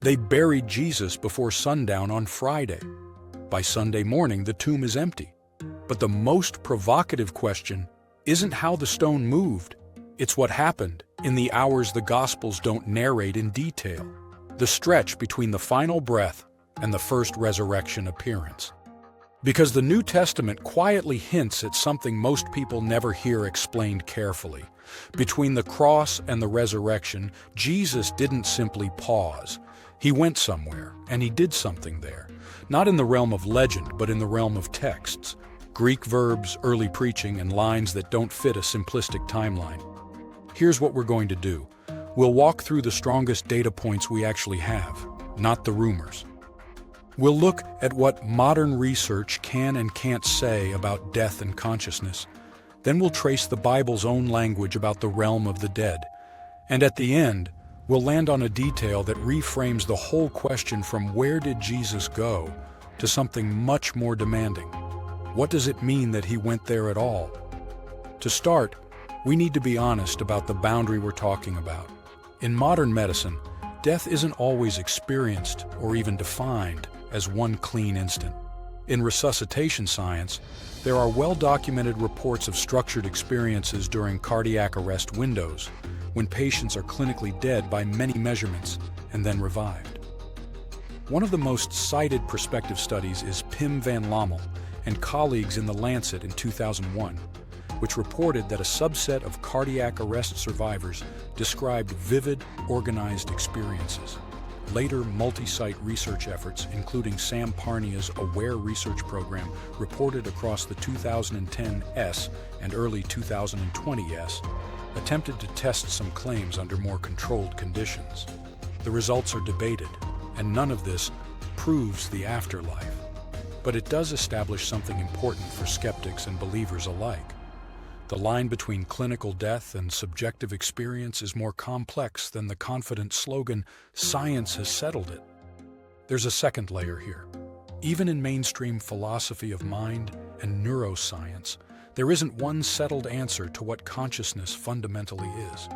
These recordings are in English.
They buried Jesus before sundown on Friday. By Sunday morning, the tomb is empty. But the most provocative question isn't how the stone moved. It's what happened in the hours the Gospels don't narrate in detail. The stretch between the final breath and the first resurrection appearance. Because the New Testament quietly hints at something most people never hear explained carefully. Between the cross and the resurrection, Jesus didn't simply pause. He went somewhere, and he did something there. Not in the realm of legend, but in the realm of texts. Greek verbs, early preaching, and lines that don't fit a simplistic timeline. Here's what we're going to do. We'll walk through the strongest data points we actually have, not the rumors. We'll look at what modern research can and can't say about death and consciousness. Then we'll trace the Bible's own language about the realm of the dead. And at the end, we'll land on a detail that reframes the whole question from where did Jesus go to something much more demanding. What does it mean that he went there at all? To start, we need to be honest about the boundary we're talking about. In modern medicine, death isn't always experienced or even defined as one clean instant. In resuscitation science, there are well-documented reports of structured experiences during cardiac arrest windows, when patients are clinically dead by many measurements and then revived. One of the most cited prospective studies is Pim van Lommel and colleagues in The Lancet in 2001, which reported that a subset of cardiac arrest survivors described vivid, organized experiences. Later multi-site research efforts, including Sam Parnia's AWARE research program, reported across the 2010 S and early 2020 S, attempted to test some claims under more controlled conditions. The results are debated, and none of this proves the afterlife. But it does establish something important for skeptics and believers alike. The line between clinical death and subjective experience is more complex than the confident slogan, "Science has settled it." There's a second layer here. Even in mainstream philosophy of mind and neuroscience, there isn't one settled answer to what consciousness fundamentally is.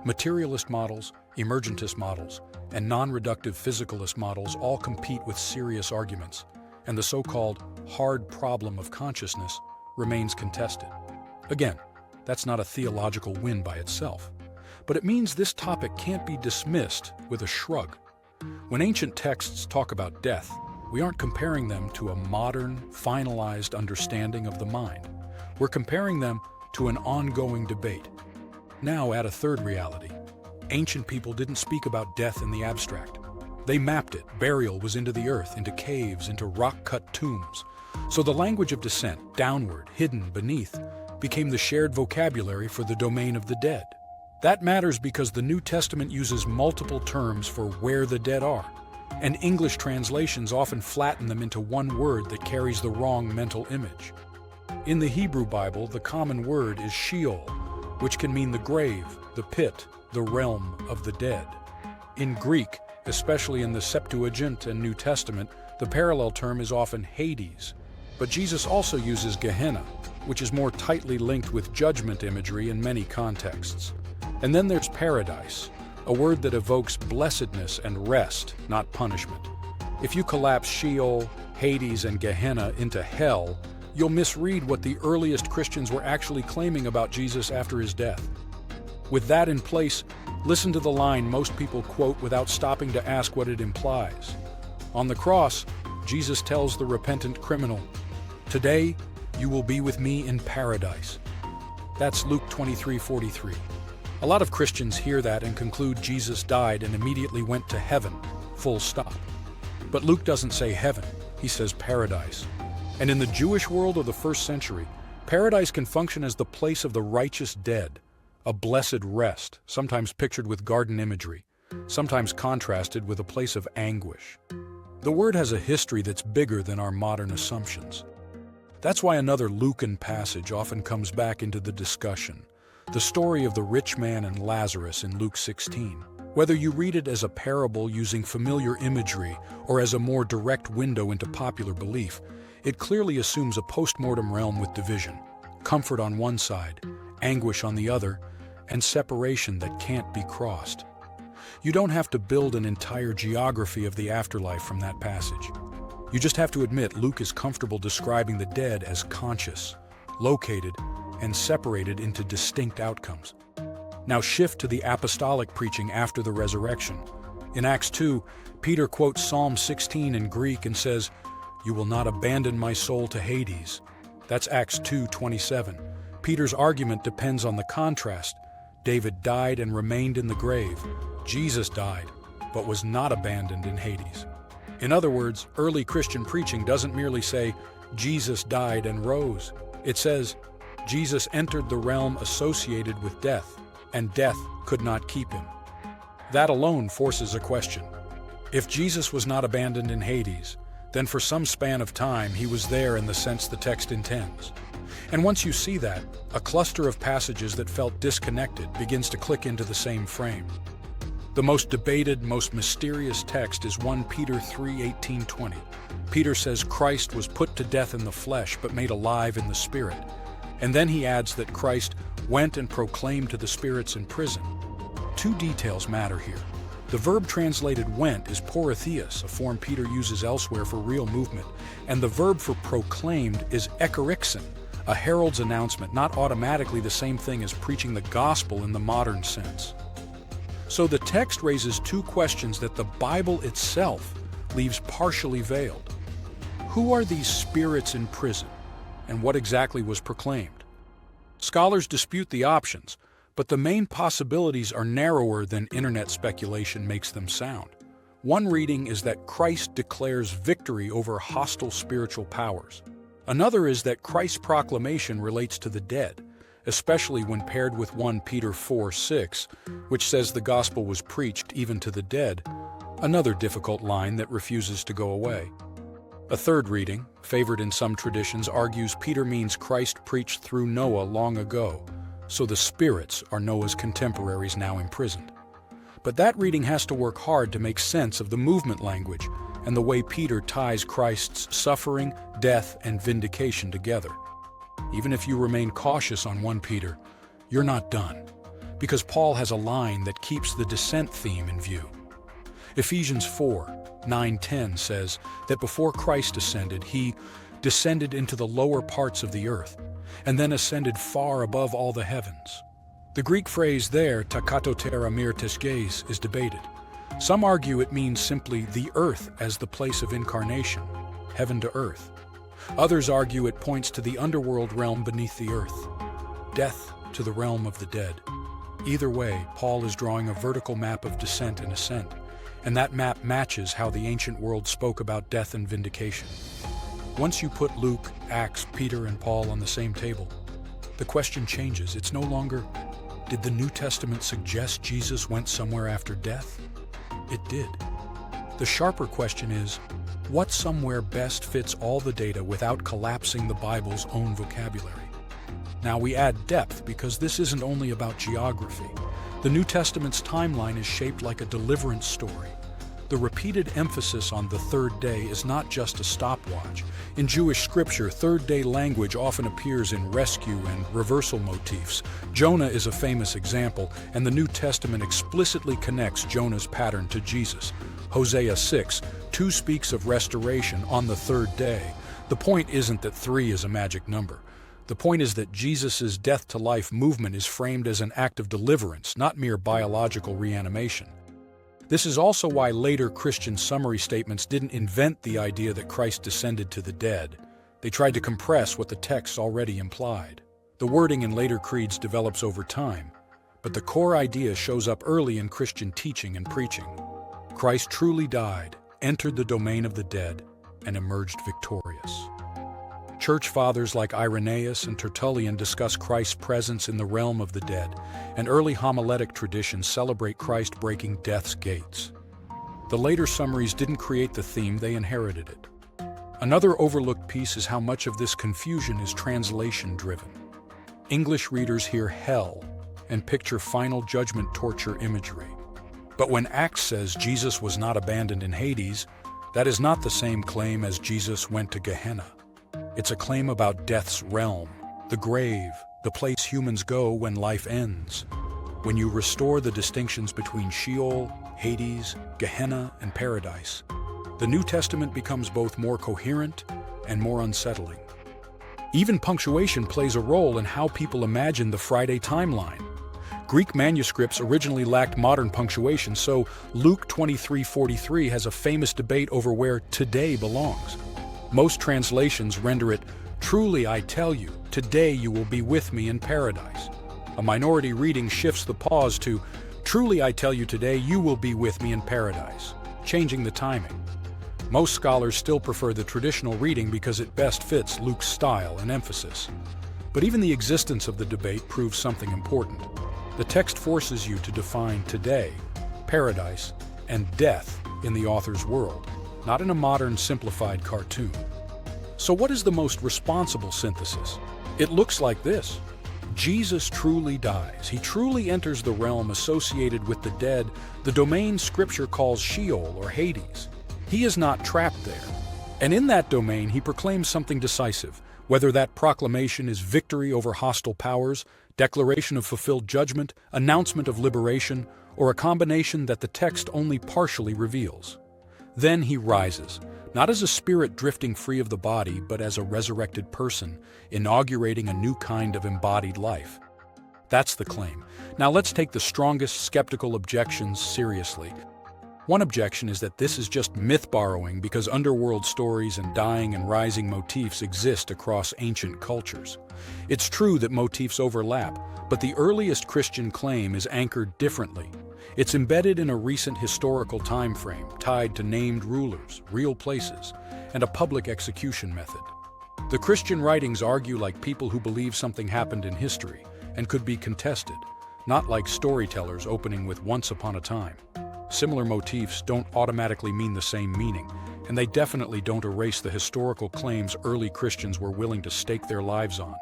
Materialist models, emergentist models, and non-reductive physicalist models all compete with serious arguments, and the so-called hard problem of consciousness remains contested. Again, that's not a theological win by itself, but it means this topic can't be dismissed with a shrug. When ancient texts talk about death, we aren't comparing them to a modern, finalized understanding of the mind. We're comparing them to an ongoing debate. Now add a third reality. Ancient people didn't speak about death in the abstract. They mapped it. Burial was into the earth, into caves, into rock-cut tombs. So the language of descent, downward, hidden, beneath, became the shared vocabulary for the domain of the dead. That matters because the New Testament uses multiple terms for where the dead are, and English translations often flatten them into one word that carries the wrong mental image. In the Hebrew Bible, the common word is Sheol, which can mean the grave, the pit, the realm of the dead. In Greek, especially in the Septuagint and New Testament, the parallel term is often Hades. But Jesus also uses Gehenna, which is more tightly linked with judgment imagery in many contexts. And then there's paradise, a word that evokes blessedness and rest, not punishment. If you collapse Sheol, Hades, and Gehenna into hell, you'll misread what the earliest Christians were actually claiming about Jesus after his death. With that in place, listen to the line most people quote without stopping to ask what it implies. On the cross, Jesus tells the repentant criminal, "Today, you will be with me in paradise." That's Luke 23:43. A lot of Christians hear that and conclude Jesus died and immediately went to heaven, full stop. But Luke doesn't say heaven, he says paradise. And in the Jewish world of the first century, paradise can function as the place of the righteous dead, a blessed rest, sometimes pictured with garden imagery, sometimes contrasted with a place of anguish. The word has a history that's bigger than our modern assumptions. That's why another Lucan passage often comes back into the discussion, the story of the rich man and Lazarus in Luke 16. Whether you read it as a parable using familiar imagery or as a more direct window into popular belief, it clearly assumes a post-mortem realm with division, comfort on one side, anguish on the other, and separation that can't be crossed. You don't have to build an entire geography of the afterlife from that passage. You just have to admit Luke is comfortable describing the dead as conscious, located, and separated into distinct outcomes. Now shift to the apostolic preaching after the resurrection. In Acts 2, Peter quotes Psalm 16 in Greek and says, "You will not abandon my soul to Hades." That's Acts 2:27. Peter's argument depends on the contrast. David died and remained in the grave. Jesus died, but was not abandoned in Hades. In other words, early Christian preaching doesn't merely say, Jesus died and rose. It says, Jesus entered the realm associated with death, and death could not keep him. That alone forces a question. If Jesus was not abandoned in Hades, then for some span of time he was there in the sense the text intends. And once you see that, a cluster of passages that felt disconnected begins to click into the same frame. The most debated, most mysterious text is 1 Peter 3:18-20. Peter says Christ was put to death in the flesh but made alive in the spirit. And then he adds that Christ went and proclaimed to the spirits in prison. Two details matter here. The verb translated went is portheos, a form Peter uses elsewhere for real movement, and the verb for proclaimed is ekerixen, a herald's announcement, not automatically the same thing as preaching the gospel in the modern sense. So the text raises two questions that the Bible itself leaves partially veiled. Who are these spirits in prison, and what exactly was proclaimed? Scholars dispute the options, but the main possibilities are narrower than internet speculation makes them sound. One reading is that Christ declares victory over hostile spiritual powers. Another is that Christ's proclamation relates to the dead, especially when paired with 1 Peter 4:6, which says the gospel was preached even to the dead, another difficult line that refuses to go away. A third reading, favored in some traditions, argues Peter means Christ preached through Noah long ago, so the spirits are Noah's contemporaries now imprisoned. But that reading has to work hard to make sense of the movement language and the way Peter ties Christ's suffering, death, and vindication together. Even if you remain cautious on 1 Peter, you're not done, because Paul has a line that keeps the descent theme in view. Ephesians 4:9-10 says that before Christ ascended, he descended into the lower parts of the earth, and then ascended far above all the heavens. The Greek phrase there, takatotera mir tesges, is debated. Some argue it means simply the earth as the place of incarnation, heaven to earth. Others argue it points to the underworld realm beneath the earth, death to the realm of the dead. Either way, Paul is drawing a vertical map of descent and ascent, and that map matches how the ancient world spoke about death and vindication. Once you put Luke, Acts, Peter, and Paul on the same table, the question changes. It's no longer, did the New Testament suggest Jesus went somewhere after death? It did. The sharper question is, what somewhere best fits all the data without collapsing the Bible's own vocabulary? Now we add depth because this isn't only about geography. The New Testament's timeline is shaped like a deliverance story. The repeated emphasis on the third day is not just a stopwatch. In Jewish scripture, third-day language often appears in rescue and reversal motifs. Jonah is a famous example, and the New Testament explicitly connects Jonah's pattern to Jesus. Hosea 6:2 speaks of restoration on the third day. The point isn't that 3 is a magic number. The point is that Jesus' death-to-life movement is framed as an act of deliverance, not mere biological reanimation. This is also why later Christian summary statements didn't invent the idea that Christ descended to the dead. They tried to compress what the text already implied. The wording in later creeds develops over time, but the core idea shows up early in Christian teaching and preaching. Christ truly died, entered the domain of the dead, and emerged victorious. Church fathers like Irenaeus and Tertullian discuss Christ's presence in the realm of the dead, and early homiletic traditions celebrate Christ breaking death's gates. The later summaries didn't create the theme, they inherited it. Another overlooked piece is how much of this confusion is translation-driven. English readers hear hell and picture final judgment torture imagery. But when Acts says Jesus was not abandoned in Hades, that is not the same claim as Jesus went to Gehenna. It's a claim about death's realm, the grave, the place humans go when life ends. When you restore the distinctions between Sheol Hades, Gehenna, and paradise, the New Testament becomes both more coherent and more unsettling. Even punctuation plays a role in how people imagine the Friday timeline. Greek manuscripts originally lacked modern punctuation, so Luke 23:43 has a famous debate over where today belongs. Most translations render it, "Truly I tell you, today you will be with me in paradise." A minority reading shifts the pause to, "Truly I tell you today you will be with me in paradise," changing the timing. Most scholars still prefer the traditional reading because it best fits Luke's style and emphasis. But even the existence of the debate proves something important. The text forces you to define today, paradise, and death in the author's world, not in a modern simplified cartoon. So what is the most responsible synthesis? It looks like this. Jesus truly dies. He truly enters the realm associated with the dead, the domain Scripture calls Sheol or Hades. He is not trapped there. And in that domain, he proclaims something decisive, whether that proclamation is victory over hostile powers, declaration of fulfilled judgment, announcement of liberation, or a combination that the text only partially reveals. Then he rises, not as a spirit drifting free of the body, but as a resurrected person, inaugurating a new kind of embodied life. That's the claim. Now let's take the strongest skeptical objections seriously. One objection is that this is just myth borrowing because underworld stories and dying and rising motifs exist across ancient cultures. It's true that motifs overlap, but the earliest Christian claim is anchored differently. It's embedded in a recent historical time frame tied to named rulers, real places, and a public execution method. The Christian writings argue like people who believe something happened in history and could be contested, not like storytellers opening with "once upon a time." Similar motifs don't automatically mean the same meaning, and they definitely don't erase the historical claims early Christians were willing to stake their lives on.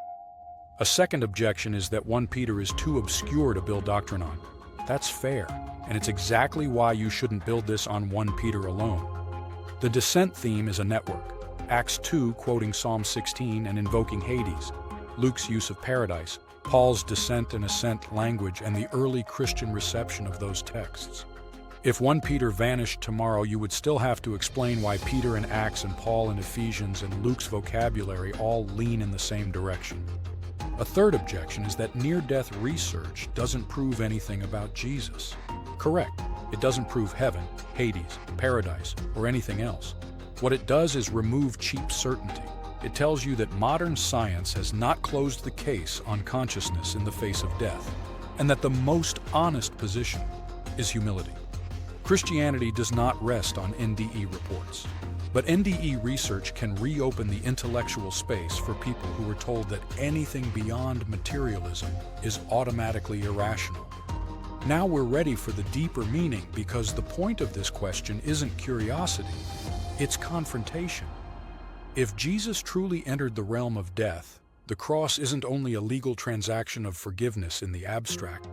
A second objection is that 1 Peter is too obscure to build doctrine on. That's fair, and it's exactly why you shouldn't build this on 1 Peter alone. The descent theme is a network. Acts 2 quoting Psalm 16 and invoking Hades, Luke's use of paradise, Paul's descent and ascent language, and the early Christian reception of those texts. If 1 Peter vanished tomorrow, you would still have to explain why Peter in Acts and Paul in Ephesians and Luke's vocabulary all lean in the same direction. A third objection is that near-death research doesn't prove anything about Jesus. Correct, it doesn't prove heaven, Hades, paradise, or anything else. What it does is remove cheap certainty. It tells you that modern science has not closed the case on consciousness in the face of death, and that the most honest position is humility. Christianity does not rest on NDE reports, but NDE research can reopen the intellectual space for people who were told that anything beyond materialism is automatically irrational. Now we're ready for the deeper meaning because the point of this question isn't curiosity, it's confrontation. If Jesus truly entered the realm of death, the cross isn't only a legal transaction of forgiveness in the abstract.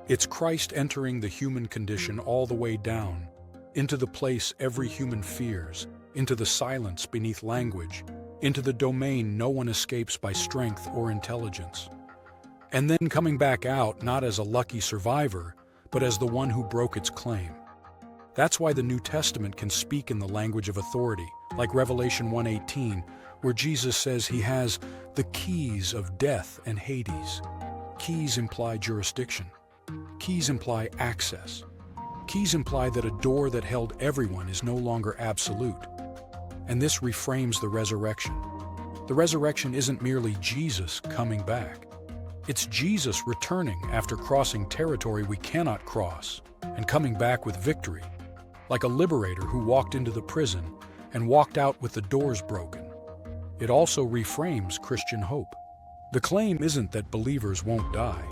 It's Christ entering the human condition all the way down, into the place every human fears, into the silence beneath language, into the domain no one escapes by strength or intelligence. And then coming back out not as a lucky survivor, but as the one who broke its claim. That's why the New Testament can speak in the language of authority, like Revelation 1:18, where Jesus says he has the keys of death and Hades. Keys imply jurisdiction. Keys imply access. Keys imply that a door that held everyone is no longer absolute. And this reframes the resurrection. The resurrection isn't merely Jesus coming back. It's Jesus returning after crossing territory we cannot cross and coming back with victory, like a liberator who walked into the prison and walked out with the doors broken. It also reframes Christian hope. The claim isn't that believers won't die.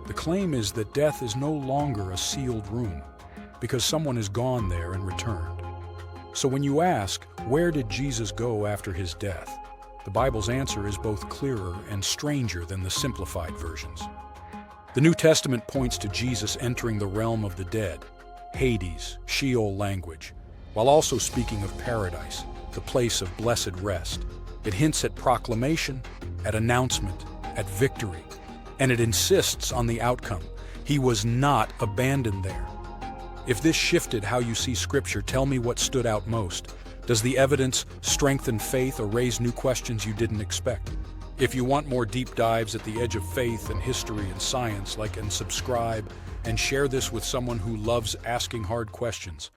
The claim is that death is no longer a sealed room, because someone has gone there and returned. So when you ask, where did Jesus go after his death? The Bible's answer is both clearer and stranger than the simplified versions. The New Testament points to Jesus entering the realm of the dead, Hades, Sheol language, while also speaking of paradise, the place of blessed rest. It hints at proclamation, at announcement, at victory, and it insists on the outcome. He was not abandoned there. If this shifted how you see Scripture, tell me what stood out most. Does the evidence strengthen faith or raise new questions you didn't expect? If you want more deep dives at the edge of faith and history and science, like and subscribe and share this with someone who loves asking hard questions.